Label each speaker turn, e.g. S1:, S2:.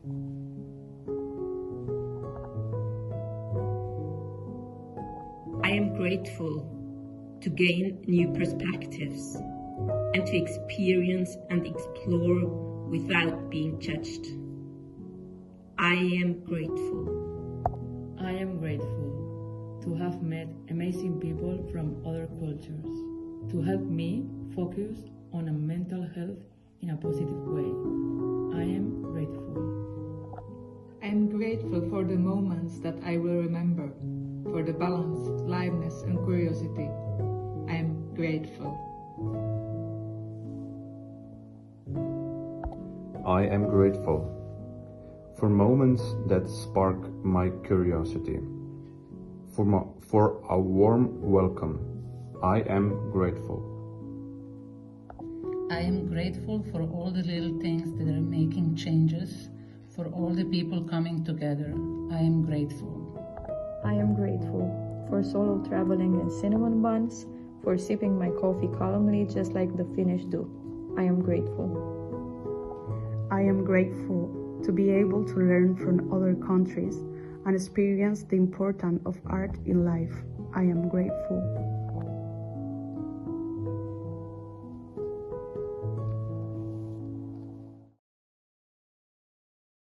S1: I am grateful to gain new perspectives and to experience and explore without being judged. I am grateful.
S2: I am grateful to have met amazing people from other cultures to help me focus on a mental health in a positive way. I am grateful.
S3: I am grateful for the moments that I will remember, for the balance, liveliness and curiosity. I am grateful.
S4: I am grateful for moments that spark my curiosity, for a warm welcome. I am grateful.
S5: I am grateful for all the little things that are making changes, for all the people coming together. I am grateful.
S6: I am grateful for solo traveling in cinnamon buns, for sipping my coffee calmly just like the Finnish do. I am grateful.
S7: I am grateful to be able to learn from other countries and experience the importance of art in life. I am grateful.